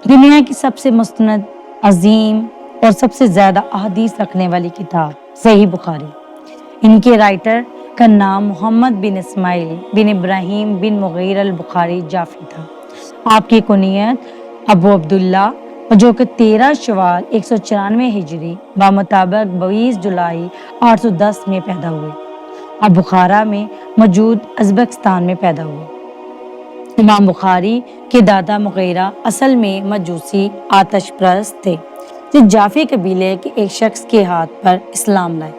दुनिया की सबसे मुस्तनद, अजीम और सबसे ज्यादा अहदीस रखने वाली किताब सही बुखारी। इनके राइटर का नाम मोहम्मद बिन इस्माइल बिन इब्राहिम बिन मुगीर अल बुखारी जाफी था। आपकी कुनियत अबू अब्दुल्ला और जो कि 13 शवाल 194 हिजरी व मुताबिक 22 जुलाई 810 में पैदा हुए। अब बुखारा में मौजूद उज़्बेकिस्तान में पैदा हुए। इमाम बुखारी के दादा मुगीरा असल में मजूसी आतश परस्त थे जो जाफी कबीले के एक शख्स के हाथ पर इस्लाम लाए।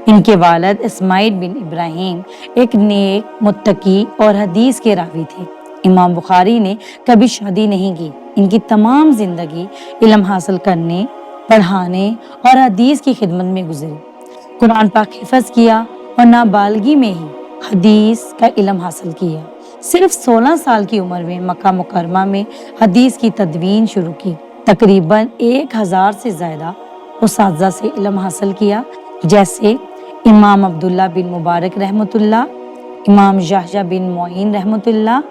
इनके वालिद इस्माइल बिन इब्राहिम एक नेक, मुत्तकी और हदीस के रावी थे। इमाम बुखारी ने कभी शादी नहीं की। इनकी तमाम जिंदगी इल्म हासिल करने, पढ़ाने और हदीस की खिदमत में गुजरी। कुरान पाक हिफ्ज़ किया और नाबालगी में ही हदीस का इल्म हासिल किया। सिर्फ 16 साल की उम्र में मक्का मुकरमा में हदीस की तदवीन शुरू की। तकरीबन 1000 से ज्यादा उस्ताज़ा से इल्म हासिल किया, जैसे इमाम अब्दुल्ला बिन मुबारक रहमतुल्लाह, इमाम याहया बिन मोइन रहमतुल्लाह,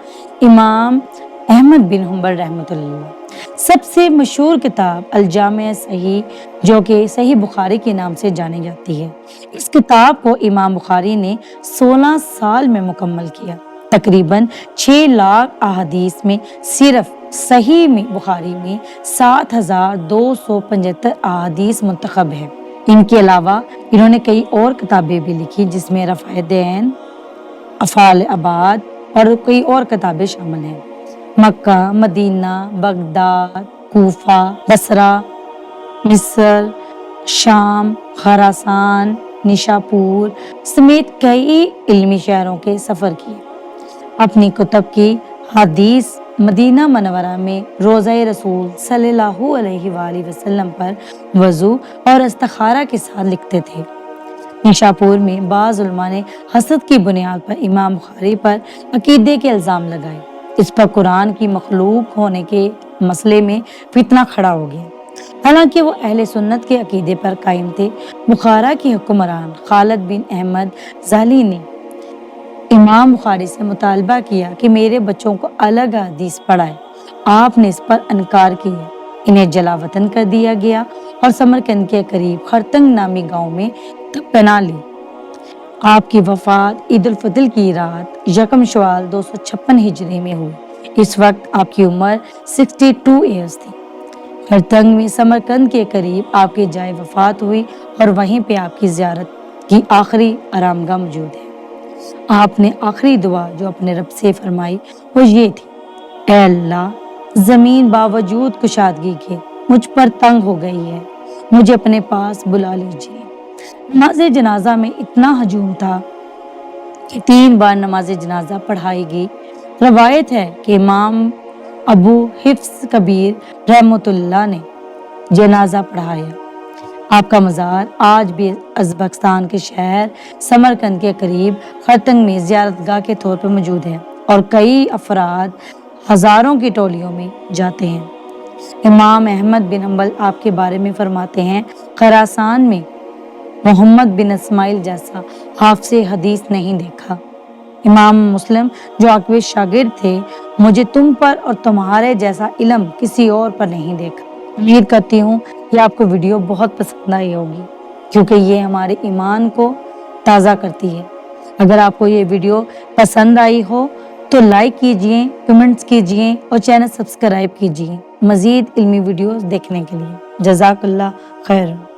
इमाम अहमद बिन हम्बल रहमतुल्लाह। सबसे मशहूर किताब अल जामे सही, जो कि सही बुखारी के नाम से जानी जाती है। इस किताब को इमाम बुखारी ने 16 साल में मुकम्मल किया। तकरीबन 6 लाख अहादीस में सिर्फ सही में बुखारी में 7275 अहादीस मुंतखब है। इनके अलावा इन्होंने कई और किताबें भी लिखी, जिसमें रफ़ाएदैन, अफ़ाल आबाद और कई और किताबें शामिल हैं। मक्का, मदीना, बगदाद, कूफा, बसरा, मिस्र, शाम, खरासान, निशापुर समेत कई इल्मी शहरों के सफ़र किए। अपनी कुतुब की हदीस मदीना मनवरा में रोज़ा रसूल सल्लल्लाहु अलैहि वसल्लम पर वज़ू और इस्तिखारा के साथ लिखते थे। निशापुर में बाज़ उलमा ने हसद की बुनियाद पर इमाम बुखारी पर अकीदे के इल्ज़ाम लगाए। इस पर कुरान की मखलूक होने के मसले में फितना खड़ा हो गया। हालांकि वो अहले सुन्नत के अकीदे पर कायम थे। बुखारा की हुक्मरान खालिद बिन अहमद ज़ाली ने इमाम बुखारी से मुतालबा किया कि मेरे बच्चों को अलग हदीस पढ़ाए। आपने इस पर इनकार किया। इन्हें जलावतन कर दिया गया और समरकंद के करीब खरतंग नामी गांव में पनाह ली। आपकी वफात ईद उल फितर की रात 1 शवाल 256 हिजरी में हुई। इस वक्त आपकी उम्र 62 ईयर्स थी। खरतंग में समरकंद के करीब आपकी जाए वफात हुई और वहीं पे आपकी ज़ियारत की आखिरी आरामगाह मौजूद है। आपने आखिरी दुआ जो अपने रब से फरमाई वो ये थी, ऐ अल्लाह, जमीन बावजूद कुशादगी के मुझ पर तंग हो गई है, मुझे अपने पास बुला लीजिए। नमाज जनाजा में इतना हजूम था कि 3 बार नमाज जनाजा पढ़ाई गई। रवायत है कि इमाम अबू हिफ्स कबीर रहमतुल्लाह ने जनाजा पढ़ाया। आपका मज़ार आज भी उज़्बेकिस्तान के शहर समरकंद के करीब खरतंग में ज़ियारतगाह के तौर पर मौजूद है और कई अफराद हज़ारों की टोलियों में जाते हैं। इमाम अहमद बिन हम्बल आपके बारे में फरमाते हैं, खरासान में मोहम्मद बिन इस्माइल जैसा हाफ़िज़े हदीस नहीं देखा। इमाम मुस्लिम जो आपके शागिर्द थे, मुझे तुम पर और तुम्हारे जैसा इल्म किसी और पर नहीं देखा। उम्मीद करती हूँ कि आपको वीडियो बहुत पसंद आई होगी, क्योंकि ये हमारे ईमान को ताज़ा करती है। अगर आपको ये वीडियो पसंद आई हो तो लाइक कीजिए, कमेंट्स कीजिए और चैनल सब्सक्राइब कीजिए मज़ीद इल्मी वीडियोस देखने के लिए। जज़ाकल्लाह खैर।